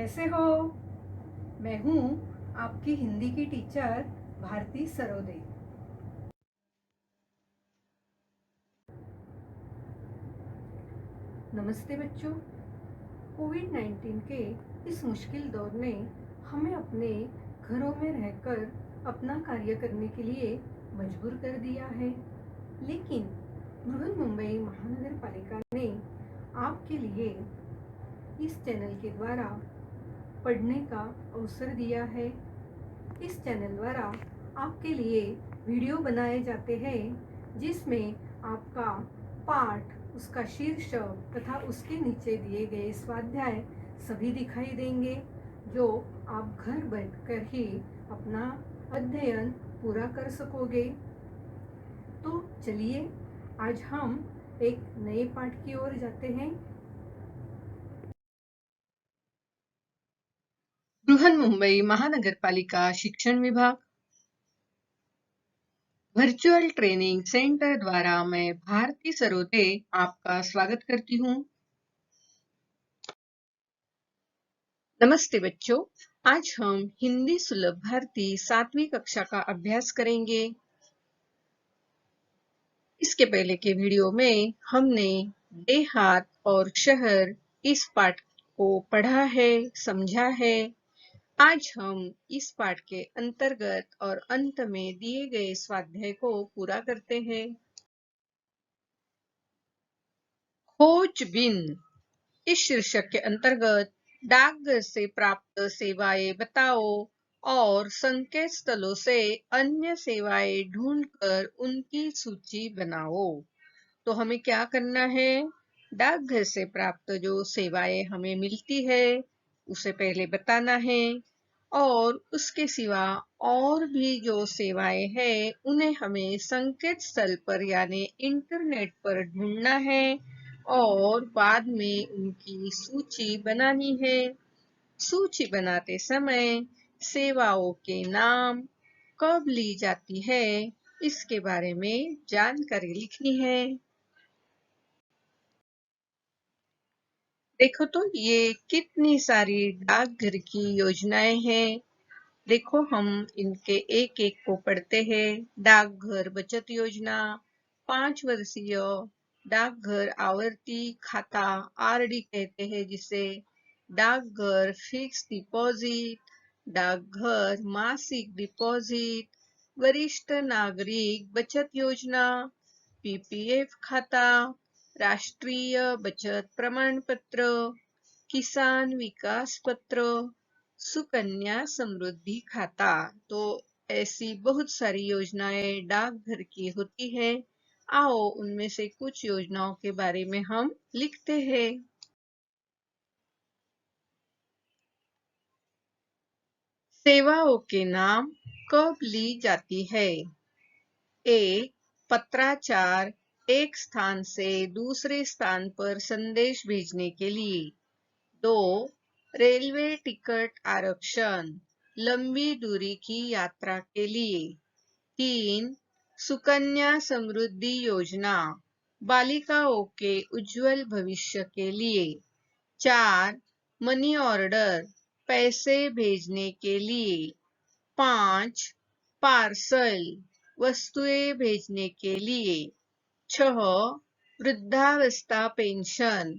कैसे हो? मैं हूँ आपकी हिंदी की टीचर भारती सरोदे। नमस्ते बच्चों। कोविड-19 के इस मुश्किल दौर ने हमें अपने घरों में रहकर अपना कार्य करने के लिए मजबूर कर दिया है, लेकिन बृहन्मुंबई महानगर पालिका ने आपके लिए इस चैनल के द्वारा पढ़ने का अवसर दिया है। इस चैनल द्वारा आपके लिए वीडियो बनाए जाते हैं जिसमें आपका पाठ, उसका शीर्षक तथा उसके नीचे दिए गए स्वाध्याय सभी दिखाई देंगे, जो आप घर बैठकर ही अपना अध्ययन पूरा कर सकोगे। तो चलिए आज हम एक नए पाठ की ओर जाते हैं। बृहन्मुंबई महानगरपालिका शिक्षण विभाग वर्चुअल ट्रेनिंग सेंटर द्वारा मैं भारती सरोदे आपका स्वागत करती हूँ। नमस्ते बच्चों, आज हम हिंदी सुलभ भारती 7वीं कक्षा का अभ्यास करेंगे। इसके पहले के वीडियो में हमने देहात और शहर इस पाठ को पढ़ा है, समझा है। आज हम इस पाठ के अंतर्गत और अंत में दिए गए स्वाध्याय को पूरा करते हैं। खोजबीन इस शीर्षक के अंतर्गत डाकघर से प्राप्त सेवाएं बताओ और संकेत स्थलों से अन्य सेवाएं ढूंढकर उनकी सूची बनाओ। तो हमें क्या करना है? डाकघर से प्राप्त जो सेवाएं हमें मिलती है उसे पहले बताना है, और उसके सिवा और भी जो सेवाएं हैं उन्हें हमें संकेत स्थल पर यानी इंटरनेट पर ढूंढना है और बाद में उनकी सूची बनानी है। सूची बनाते समय सेवाओं के नाम, कब ली जाती है, इसके बारे में जानकारी लिखनी है। देखो तो ये कितनी सारी डाकघर की योजनाएं हैं। देखो हम इनके एक एक को पढ़ते हैं। डाकघर बचत योजना, 5 वर्षीय डाकघर आवर्ती खाता आरडी कहते हैं जिसे, डाकघर फिक्स डिपॉजिट, डाकघर मासिक डिपॉजिट, वरिष्ठ नागरिक बचत योजना, पीपीएफ खाता, राष्ट्रीय बचत प्रमाण पत्र, किसान विकास पत्र, सुकन्या समृद्धि खाता। तो ऐसी बहुत सारी योजनाएं डाकघर की होती है। आओ उनमें से कुछ योजनाओं के बारे में हम लिखते हैं। सेवाओं के नाम, कब ली जाती है। 1. पत्राचार, एक स्थान से दूसरे स्थान पर संदेश भेजने के लिए। 2. रेलवे टिकट आरक्षण, लंबी दूरी की यात्रा के लिए। 3. सुकन्या समृद्धि योजना, बालिकाओं के उज्जवल भविष्य के लिए। 4. मनी ऑर्डर, पैसे भेजने के लिए। 5. पार्सल, वस्तुएं भेजने के लिए। 6. वृद्धावस्था पेंशन,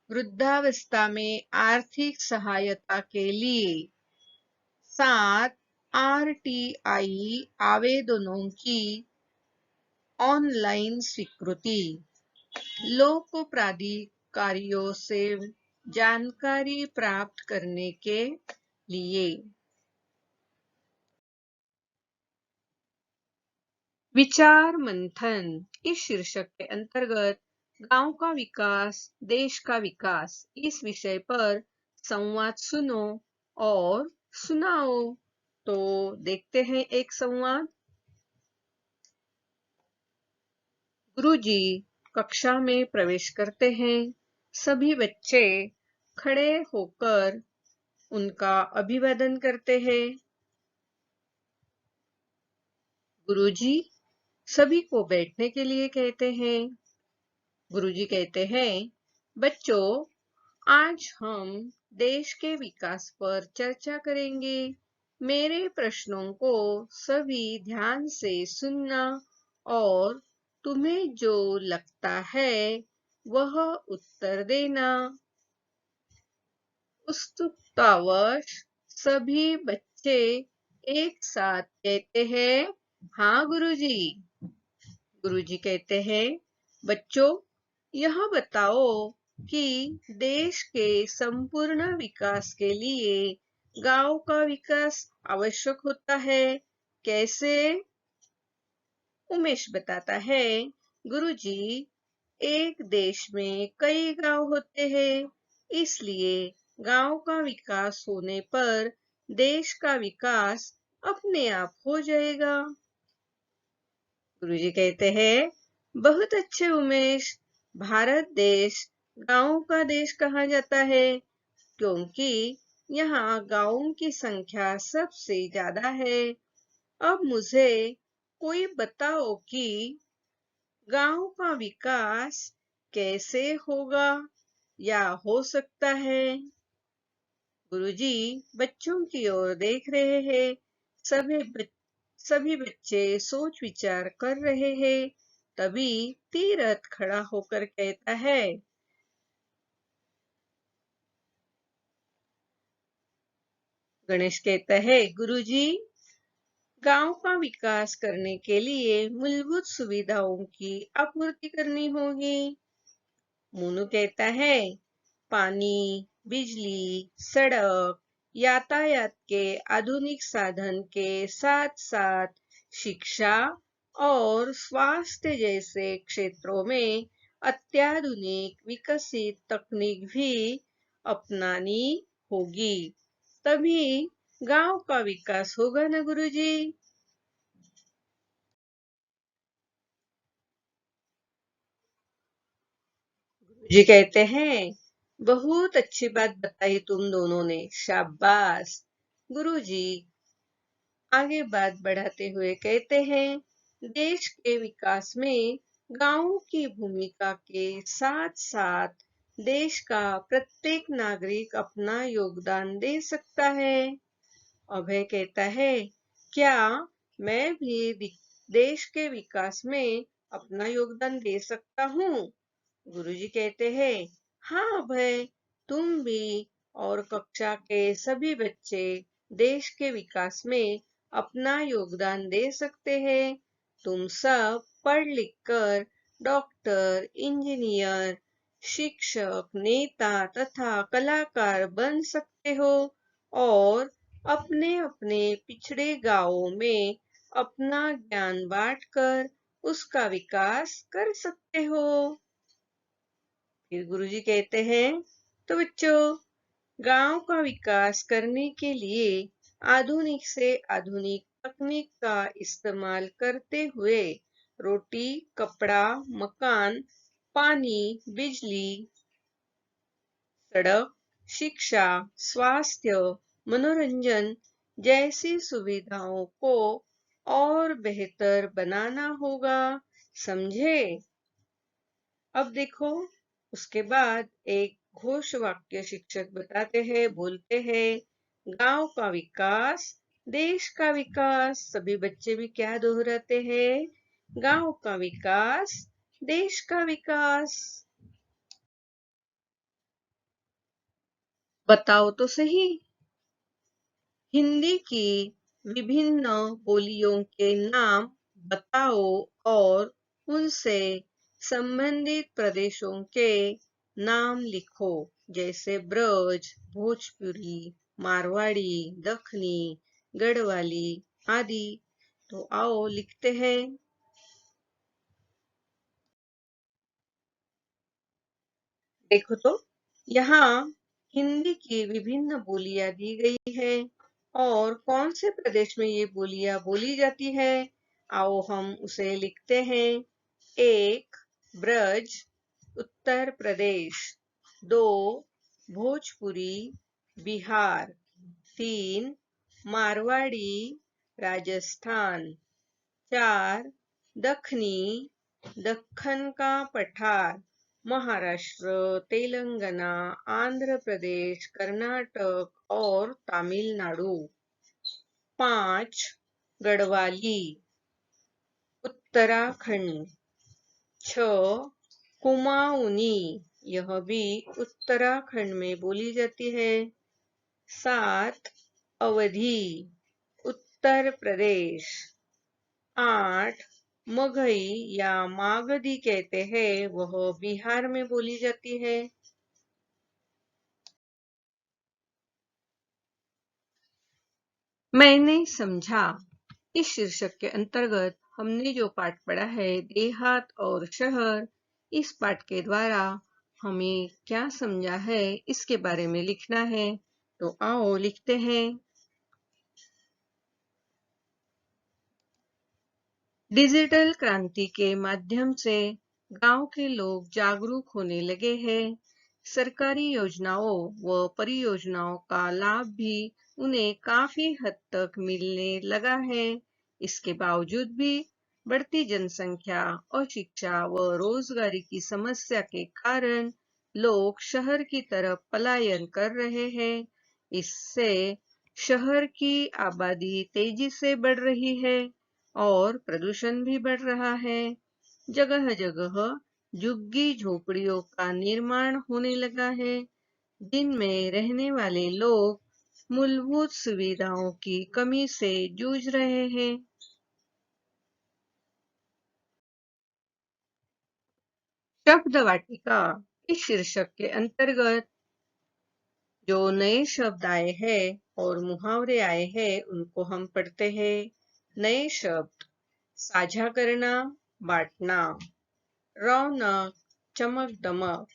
वृद्धावस्था में आर्थिक सहायता के लिए। 7. आरटीआई आवेदनों की ऑनलाइन स्वीकृति, लोक प्राधिकारियों से जानकारी प्राप्त करने के लिए। विचार मंथन इस शीर्षक के अंतर्गत गांव का विकास, देश का विकास इस विषय पर संवाद सुनो और सुनाओ। तो देखते हैं एक संवाद। गुरुजी कक्षा में प्रवेश करते हैं। सभी बच्चे खड़े होकर उनका अभिवादन करते हैं। गुरुजी सभी को बैठने के लिए कहते हैं। गुरुजी कहते हैं, बच्चों आज हम देश के विकास पर चर्चा करेंगे। मेरे प्रश्नों को सभी ध्यान से सुनना और तुम्हें जो लगता है वह उत्तर देना। उत्सुकतावश सभी बच्चे एक साथ कहते हैं, हाँ गुरुजी। गुरुजी कहते हैं, बच्चों यह बताओ कि देश के संपूर्ण विकास के लिए गांव का विकास आवश्यक होता है। कैसे? उमेश बताता है, गुरुजी एक देश में कई गांव होते हैं, इसलिए गांव का विकास होने पर देश का विकास अपने आप हो जाएगा। गुरुजी कहते हैं, बहुत अच्छे उमेश। भारत देश गांवों का देश कहा जाता है क्योंकि यहाँ गांवों की संख्या सबसे ज्यादा है। अब मुझे कोई बताओ कि गांव का विकास कैसे होगा या हो सकता है। गुरुजी बच्चों की ओर देख रहे हैं। सभी बच्चे सोच विचार कर रहे हैं। तभी तीरथ खड़ा होकर कहता है, गणेश कहता है, गुरुजी गांव का विकास करने के लिए मूलभूत सुविधाओं की आपूर्ति करनी होगी। मोनू कहता है, पानी, बिजली, सड़क, यातायात के आधुनिक साधन के साथ साथ शिक्षा और स्वास्थ्य जैसे क्षेत्रों में अत्याधुनिक विकसित तकनीक भी अपनानी होगी। तभी गांव का विकास होगा ना गुरुजी। जी कहते हैं, बहुत अच्छी बात बताई तुम दोनों ने, शाबाश। गुरुजी आगे बात बढ़ाते हुए कहते हैं, देश के विकास में गांवों की भूमिका के साथ साथ देश का प्रत्येक नागरिक अपना योगदान दे सकता है। अभय कहता है, क्या मैं भी देश के विकास में अपना योगदान दे सकता हूँ? गुरुजी कहते हैं, हाँ अभय, तुम भी और कक्षा के सभी बच्चे देश के विकास में अपना योगदान दे सकते हैं। तुम सब पढ़ लिख कर डॉक्टर, इंजीनियर, शिक्षक, नेता तथा कलाकार बन सकते हो और अपने अपने पिछड़े गांवों में अपना ज्ञान बांटकर उसका विकास कर सकते हो। फिर गुरुजी कहते हैं, तो बच्चों गांव का विकास करने के लिए आधुनिक से आधुनिक तकनीक का इस्तेमाल करते हुए रोटी, कपड़ा, मकान, पानी, बिजली, सड़क, शिक्षा, स्वास्थ्य, मनोरंजन जैसी सुविधाओं को और बेहतर बनाना होगा। समझे? अब देखो, उसके बाद एक घोष वाक्य शिक्षक बताते हैं, बोलते हैं, गांव का विकास देश का विकास। सभी बच्चे भी क्या दोहराते हैं? गांव का विकास देश का विकास। बताओ तो सही, हिंदी की विभिन्न बोलियों के नाम बताओ और उनसे संबंधित प्रदेशों के नाम लिखो, जैसे ब्रज, भोजपुरी, मारवाड़ी, दखनी, गढ़वाली आदि। तो आओ लिखते हैं। देखो तो, यहाँ हिंदी की विभिन्न बोलियां दी गई है और कौन से प्रदेश में ये बोलियां बोली जाती है, आओ हम उसे लिखते हैं। एक, ब्रज, उत्तर प्रदेश। दो, भोजपुरी, बिहार। तीन, मारवाड़ी, राजस्थान। चार, दखनी, दक्खन का पठार, महाराष्ट्र, तेलंगाना, आंध्र प्रदेश, कर्नाटक और तमिलनाडु। 5. गढ़वाली, उत्तराखंड। 6. कुमाऊनी, यह भी उत्तराखंड में बोली जाती है। 7. अवधी, उत्तर प्रदेश। 8. मगही या मागधी कहते हैं, वह बिहार में बोली जाती है। मैंने समझा। इस शीर्षक के अंतर्गत हमने जो पाठ पढ़ा है, देहात और शहर, इस पाठ के द्वारा हमें क्या समझा है, इसके बारे में लिखना है। तो आओ लिखते हैं। डिजिटल क्रांति के माध्यम से गांव के लोग जागरूक होने लगे हैं। सरकारी योजनाओं व परियोजनाओं का लाभ भी उन्हें काफी हद तक मिलने लगा है। इसके बावजूद भी बढ़ती जनसंख्या, अशिक्षा व रोजगारी की समस्या के कारण लोग शहर की तरफ पलायन कर रहे हैं। इससे शहर की आबादी तेजी से बढ़ रही है और प्रदूषण भी बढ़ रहा है। जगह जगह झुग्गी झोपड़ियों का निर्माण होने लगा है, जिनमें रहने वाले लोग मूलभूत सुविधाओं की कमी से जूझ रहे हैं। शब्द वाटिका, इस शीर्षक के अंतर्गत जो नए शब्द आए हैं और मुहावरे आए हैं, उनको हम पढ़ते हैं। नए शब्द: साझा करना, बांटना। रौनक, चमक दमक।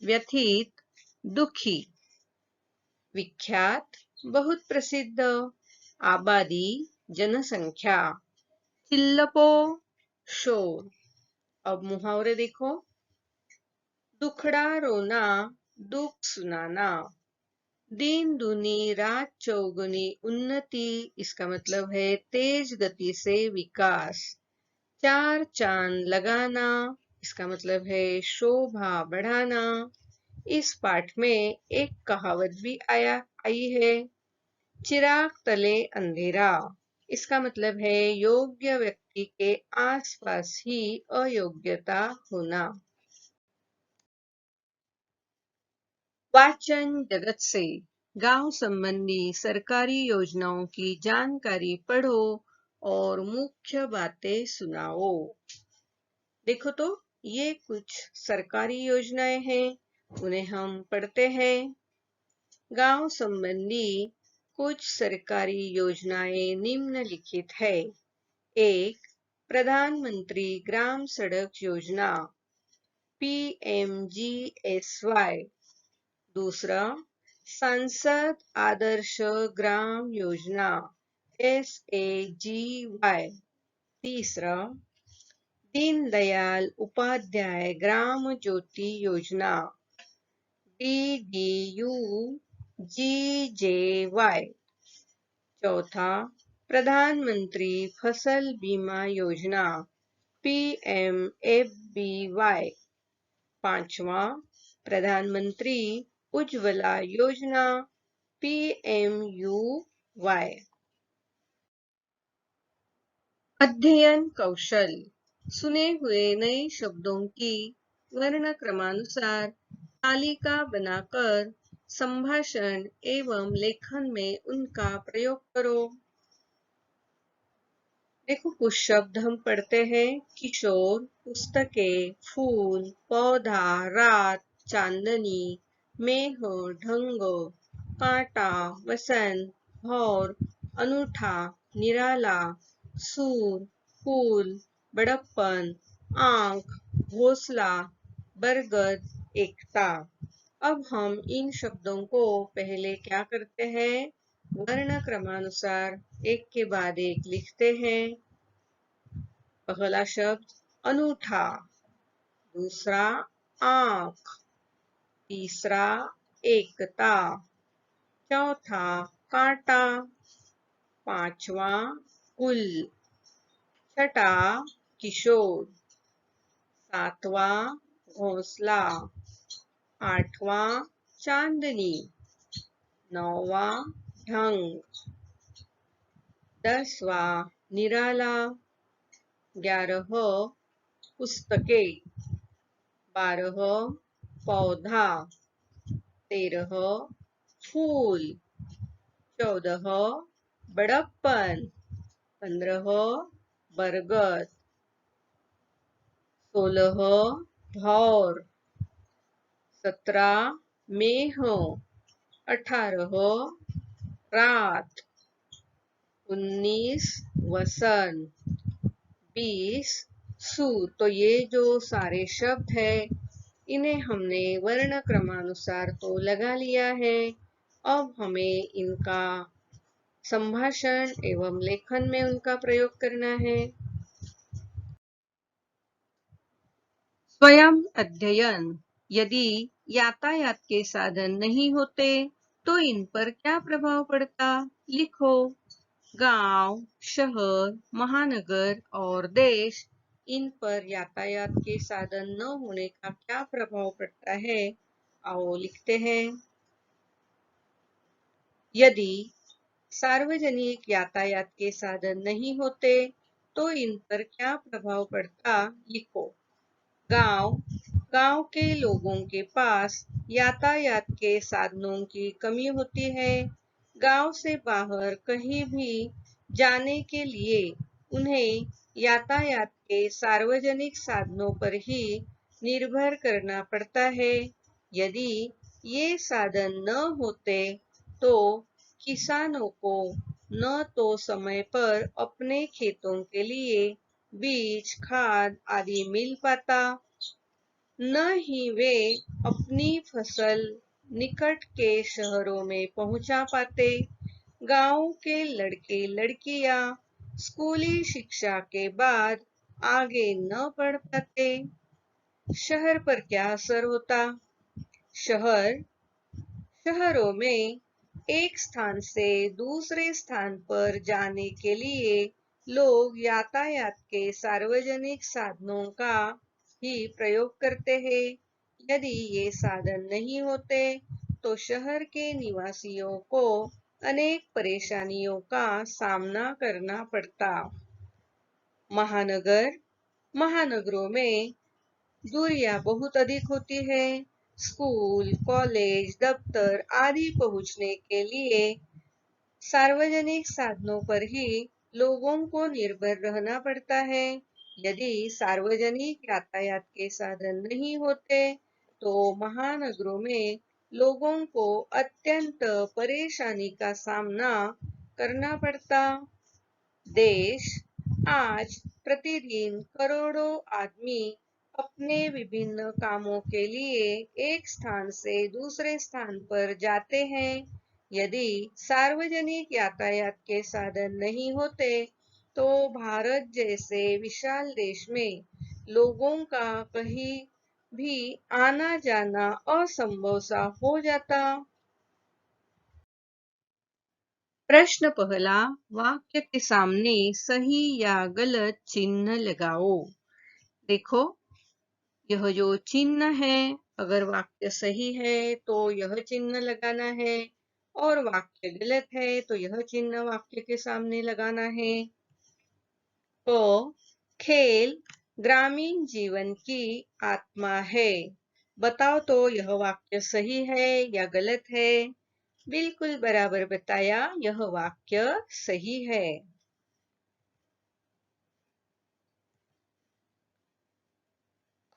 व्यथित, दुखी। विख्यात, बहुत प्रसिद्ध। आबादी, जनसंख्या। चिल्लपो, शोर। अब मुहावरे देखो। दुखड़ा रोना, दुख सुनाना। दिन दूनी रात चौगुनी उन्नति, इसका मतलब है तेज गति से विकास। चार चांद लगाना, इसका मतलब है शोभा बढ़ाना। इस पाठ में एक कहावत भी आई है, चिराग तले अंधेरा। इसका मतलब है योग्य व्यक्ति के आसपास ही अयोग्यता होना। वाचन जगत से गांव संबंधी सरकारी योजनाओं की जानकारी पढ़ो और मुख्य बातें सुनाओ। देखो तो, ये कुछ सरकारी योजनाएं हैं, उन्हें हम पढ़ते हैं। गांव संबंधी कुछ सरकारी योजनाएं निम्नलिखित है। 1. प्रधानमंत्री ग्राम सड़क योजना PMGSY। दूसरा, सांसद आदर्श ग्राम योजना SAGY। तीसरा, दीनदयाल उपाध्याय ग्राम ज्योति योजना DDU-GJY। चौथा, प्रधानमंत्री फसल बीमा योजना PMFBY। पांचवा, प्रधानमंत्री उज्ज्वला योजना PMUY। अध्ययन कौशल: सुने हुए नए शब्दों की वर्ण क्रमानुसार तालिका बनाकर संभाषण एवं लेखन में उनका प्रयोग करो। देखो, कुछ शब्द हम पढ़ते हैं। किशोर, पुस्तकें, फूल, पौधा, रात, चांदनी, मेह, ढंग, कांटा, वसंत, भौर, अनूठा, निराला, सूर, फूल, बड़प्पन, आंख, घोंसला, बरगद, एकता। अब हम इन शब्दों को पहले क्या करते हैं, वर्ण क्रमानुसार एक के बाद एक लिखते हैं। पहला शब्द अनूठा, दूसरा आंख, तीसरा एकता, चौथा कांटा, पांचवा कुल, छठा किशोर, सातवां घोंसला। 8वां चांदनी। 9वां ढंग। 10वां निराला। 11 पुस्तकें। 12 पौधा। 13 फूल। 14 बड़प्पन। 15 बरगद। 16 भौर। 17 मेह। 18 रात। 19 वसंत। 20 सूर। तो ये जो सारे शब्द है इन्हें हमने वर्ण क्रमानुसार तो लगा लिया है। अब हमें इनका संभाषण एवं लेखन में उनका प्रयोग करना है। स्वयं अध्ययन। यदि यातायात के साधन नहीं होते तो इन पर क्या प्रभाव पड़ता? लिखो। गांव, शहर, महानगर और देश, इन पर यातायात के साधन न होने का क्या प्रभाव पड़ता है? आओ लिखते हैं। यदि सार्वजनिक यातायात के साधन नहीं होते तो इन पर क्या प्रभाव पड़ता? लिखो। गांव के लोगों के पास यातायात के साधनों की कमी होती है। गांव से बाहर कहीं भी जाने के लिए उन्हें यातायात के सार्वजनिक साधनों पर ही निर्भर करना पड़ता है। यदि ये साधन न होते तो किसानों को न तो समय पर अपने खेतों के लिए बीज, खाद आदि मिल पाता, न ही वे अपनी फसल निकट के शहरों में पहुंचा पाते। गांव के लड़के लड़कियां स्कूली शिक्षा के बाद आगे न बढ़ पाते। शहर पर क्या असर होता? शहरों में एक स्थान से दूसरे स्थान पर जाने के लिए लोग यातायात के सार्वजनिक साधनों का ही प्रयोग करते हैं। यदि ये साधन नहीं होते तो शहर के निवासियों को अनेक परेशानियों का सामना करना पड़ता। महानगरों में दूरियां बहुत अधिक होती है। स्कूल, कॉलेज, दफ्तर आदि पहुंचने के लिए सार्वजनिक साधनों पर ही लोगों को निर्भर रहना पड़ता है। यदि सार्वजनिक यातायात के साधन नहीं होते तो महानगरों में लोगों को अत्यंत परेशानी का सामना करना पड़ता। देश आज प्रतिदिन करोड़ों आदमी अपने विभिन्न कामों के लिए एक स्थान से दूसरे स्थान पर जाते हैं। यदि सार्वजनिक यातायात के साधन नहीं होते तो भारत जैसे विशाल देश में लोगों का कहीं भी आना जाना असंभव सा हो जाता। प्रश्न पहला, वाक्य के सामने सही या गलत चिन्ह लगाओ। देखो, यह जो चिन्ह है, अगर वाक्य सही है तो यह चिन्ह लगाना है और वाक्य गलत है तो यह चिन्ह वाक्य के सामने लगाना है। तो खेल ग्रामीण जीवन की आत्मा है। बताओ तो यह वाक्य सही है या गलत है? बिल्कुल बराबर बताया, यह वाक्य सही है।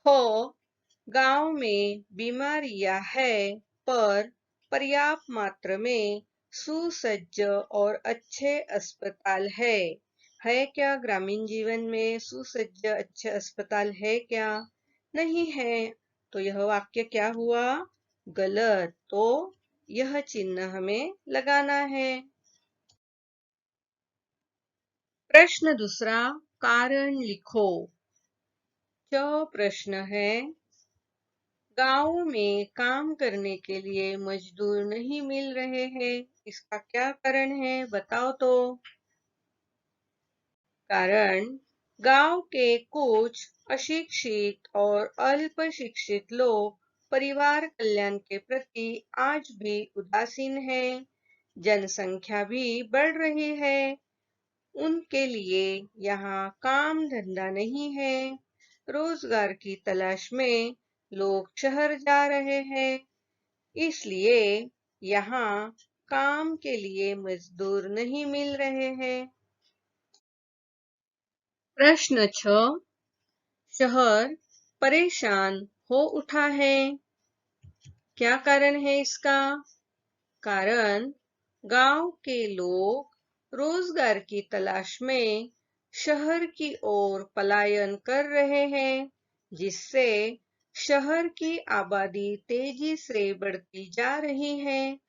खो गांव में बीमारियां है पर पर्याप्त मात्रा में सुसज्ज और अच्छे अस्पताल है क्या? ग्रामीण जीवन में सुसज्ज अच्छे अस्पताल है क्या? नहीं है। तो यह वाक्य क्या हुआ? गलत। तो यह चिन्ह हमें लगाना है। प्रश्न दूसरा, कारण लिखो। जो प्रश्न है, गांव में काम करने के लिए मजदूर नहीं मिल रहे हैं, इसका क्या कारण है? बताओ तो। कारण गांव के कुछ अशिक्षित और अल्प शिक्षित लोग परिवार कल्याण के प्रति आज भी उदासीन हैं। जनसंख्या भी बढ़ रही है, उनके लिए यहाँ काम धंधा नहीं है। रोजगार की तलाश में लोग शहर जा रहे हैं, इसलिए यहाँ काम के लिए मजदूर नहीं मिल रहे हैं। प्रश्न 6, शहर परेशान हो उठा है। क्या कारण है इसका? कारण गांव के लोग रोजगार की तलाश में शहर की ओर पलायन कर रहे हैं, जिससे शहर की आबादी तेजी से बढ़ती जा रही है।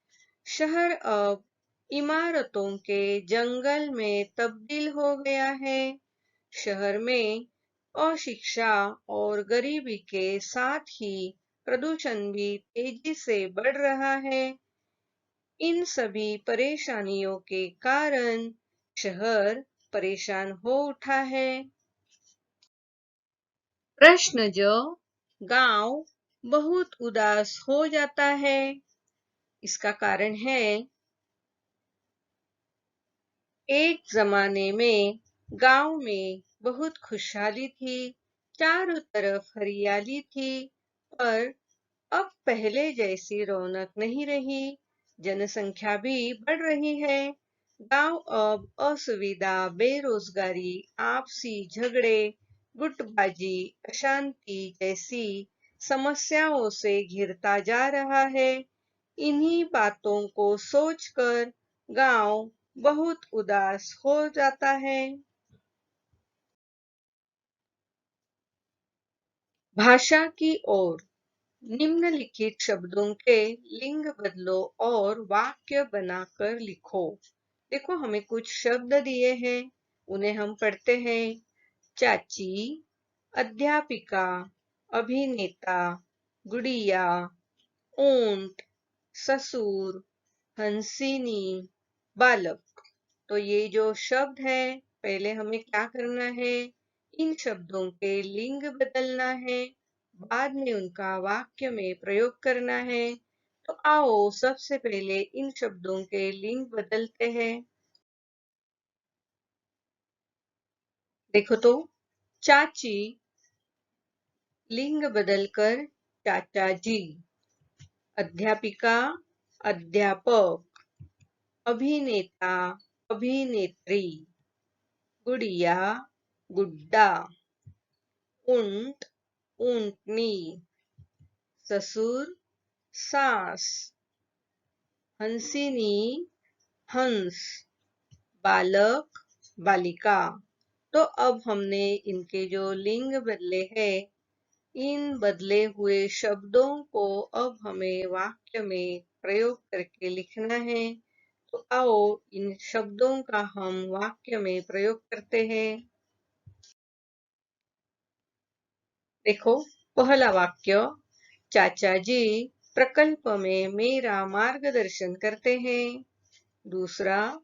शहर अब इमारतों के जंगल में तब्दील हो गया है। शहर में अशिक्षा और गरीबी के साथ ही प्रदूषण भी तेजी से बढ़ रहा है। इन सभी परेशानियों के कारण शहर परेशान हो उठा है। प्रश्न जो, गांव बहुत उदास हो जाता है, इसका कारण है एक जमाने में गांव में बहुत खुशहाली थी, चारों तरफ हरियाली थी, पर अब पहले जैसी रौनक नहीं रही। जनसंख्या भी बढ़ रही है। गांव अब असुविधा, बेरोजगारी, आपसी झगड़े, गुटबाजी, अशांति जैसी समस्याओं से घिरता जा रहा है। इन्हीं बातों को सोचकर गांव बहुत उदास हो जाता है। भाषा की ओर, निम्नलिखित शब्दों के लिंग बदलो और वाक्य बनाकर लिखो। देखो, हमें कुछ शब्द दिए हैं, उन्हें हम पढ़ते हैं। चाची, अध्यापिका, अभिनेता, गुड़िया, ऊंट, ससुर, हंसिनी, बालक। तो ये जो शब्द है, पहले हमें क्या करना है? इन शब्दों के लिंग बदलना है, बाद में उनका वाक्य में प्रयोग करना है। तो आओ सबसे पहले इन शब्दों के लिंग बदलते हैं। देखो तो, चाची लिंग बदलकर चाचा जी, अध्यापिका अध्यापक, अभिनेता अभिनेत्री, गुड़िया गुड्डा, ऊंट ऊंटनी, ससुर सास, हंसिनी हंस, बालक बालिका। तो अब हमने इनके जो लिंग बदले हैं, इन बदले हुए शब्दों को अब हमें वाक्य में प्रयोग करके लिखना है। तो आओ इन शब्दों का हम वाक्य में प्रयोग करते हैं। देखो, पहला वाक्य, चाचा जी प्रकल्प में मेरा मार्गदर्शन करते हैं। दूसरा,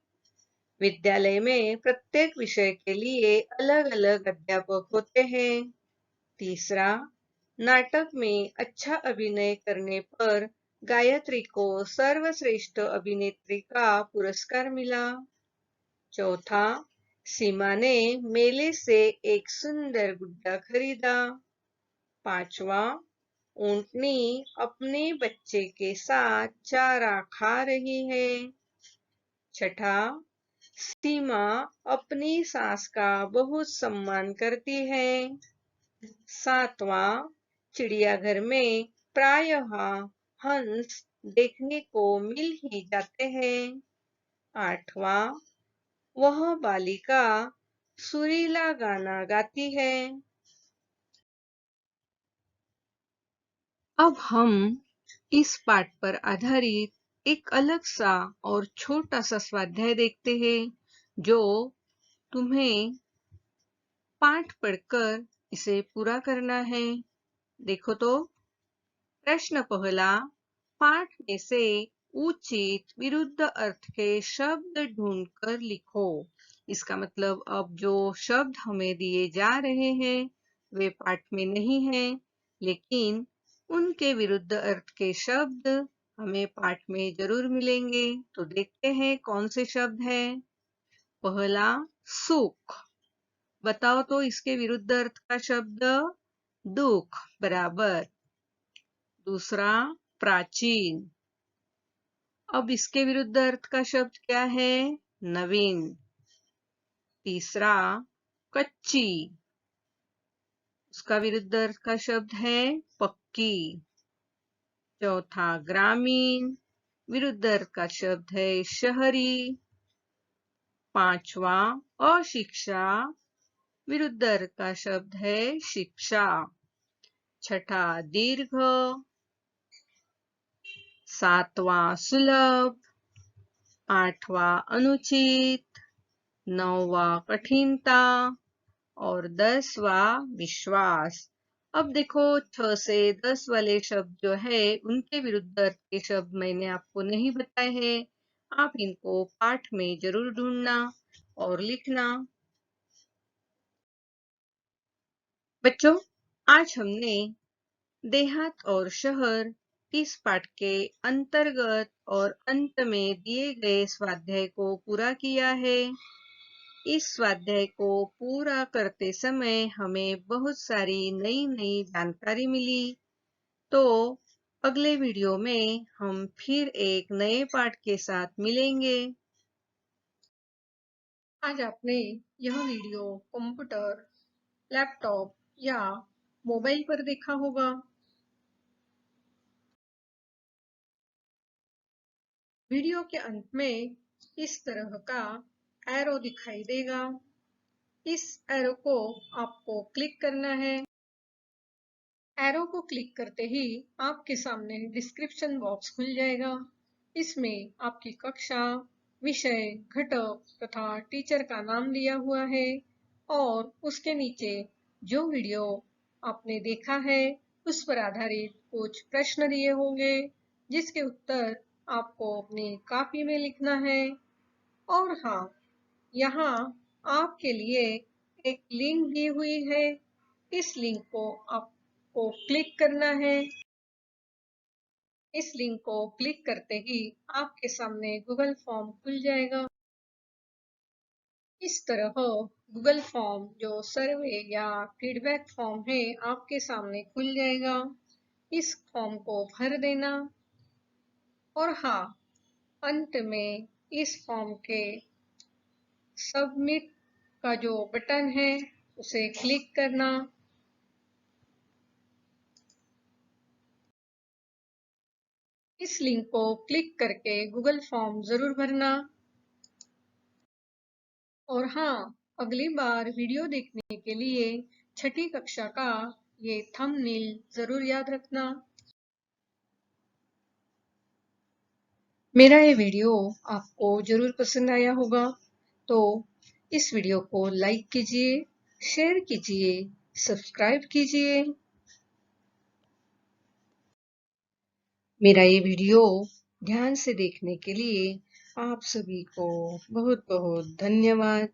विद्यालय में प्रत्येक विषय के लिए अलग अलग अध्यापक होते हैं। तीसरा, नाटक में अच्छा अभिनय करने पर गायत्री को सर्वश्रेष्ठ अभिनेत्री का पुरस्कार मिला। चौथा, सीमा ने मेले से एक सुंदर गुड्डा खरीदा। पांचवा, ऊंटनी अपने बच्चे के साथ चारा खा रही है। छठा, सीमा अपनी सास का बहुत सम्मान करती है। सातवां, चिड़ियाघर में प्रायः हंस देखने को मिल ही जाते हैं। आठवां, वह बालिका सुरीला गाना गाती है। अब हम इस पाठ पर आधारित एक अलग सा और छोटा सा स्वाध्याय देखते हैं, जो तुम्हें पाठ पढ़कर इसे पूरा करना है। देखो तो, प्रश्न पहला, पाठ में से उचित विरुद्ध अर्थ के शब्द ढूंढकर लिखो। इसका मतलब अब जो शब्द हमें दिए जा रहे हैं वे पाठ में नहीं हैं, लेकिन उनके विरुद्ध अर्थ के शब्द हमें पाठ में जरूर मिलेंगे। तो देखते हैं कौन से शब्द हैं। पहला सुख, बताओ तो इसके विरुद्ध अर्थ का शब्द दुख बराबर। दूसरा प्राचीन, अब इसके विरुद्ध अर्थ का शब्द क्या है? नवीन। तीसरा कच्ची, उसका विरुद्ध अर्थ का शब्द है पक्की। चौथा ग्रामीण, विरुद्ध अर्थ का शब्द है शहरी। पांचवा अशिक्षा, विरुद्ध अर्थ का शब्द है शिक्षा। छठा दीर्घ। सातवां सुलभ। आठवां अनुचित। नौवां कठिनता और 10वां विश्वास। अब देखो 6 से 10 वाले शब्द जो है उनके विरुद्ध अर्थ के शब्द मैंने आपको नहीं बताए हैं। आप इनको पाठ में जरूर ढूंढना और लिखना। बच्चों, आज हमने देहात और शहर इस पाठ के अंतर्गत और अंत में दिए गए स्वाध्याय को पूरा किया है। इस स्वाध्याय को पूरा करते समय हमें बहुत सारी नई नई जानकारी मिली। तो अगले वीडियो में हम फिर एक नए पाठ के साथ मिलेंगे। आज आपने यह वीडियो कंप्यूटर, लैपटॉप या मोबाइल पर देखा होगा। वीडियो के अंत में इस तरह का एरो दिखाई देगा। इस एरो को आपको क्लिक करना है। एरो को क्लिक करते ही आपके सामने डिस्क्रिप्शन बॉक्स खुल जाएगा। इसमें आपकी कक्षा, विषय, घटक तथा टीचर का नाम दिया हुआ है और उसके नीचे जो वीडियो आपने देखा है उस पर आधारित कुछ प्रश्न दिए होंगे जिसके उत्तर आपको अपनी कॉपी में लिखना है। और हाँ, यहाँ आपके लिए एक लिंक दी हुई है। इस लिंक को आपको क्लिक करना है। इस लिंक को क्लिक करते ही आपके सामने गूगल फॉर्म खुल जाएगा। इस तरह गूगल फॉर्म जो सर्वे या फीडबैक फॉर्म है आपके सामने खुल जाएगा। इस फॉर्म को भर देना और हाँ, अंत में इस फॉर्म के सबमिट का जो बटन है उसे क्लिक करना। इस लिंक को क्लिक करके गूगल फॉर्म जरूर भरना। और हाँ, अगली बार वीडियो देखने के लिए छठी कक्षा का ये थंबनेल जरूर याद रखना। मेरा ये वीडियो आपको जरूर पसंद आया होगा, तो इस वीडियो को लाइक कीजिए, शेयर कीजिए, सब्सक्राइब कीजिए। मेरा ये वीडियो ध्यान से देखने के लिए आप सभी को बहुत बहुत धन्यवाद।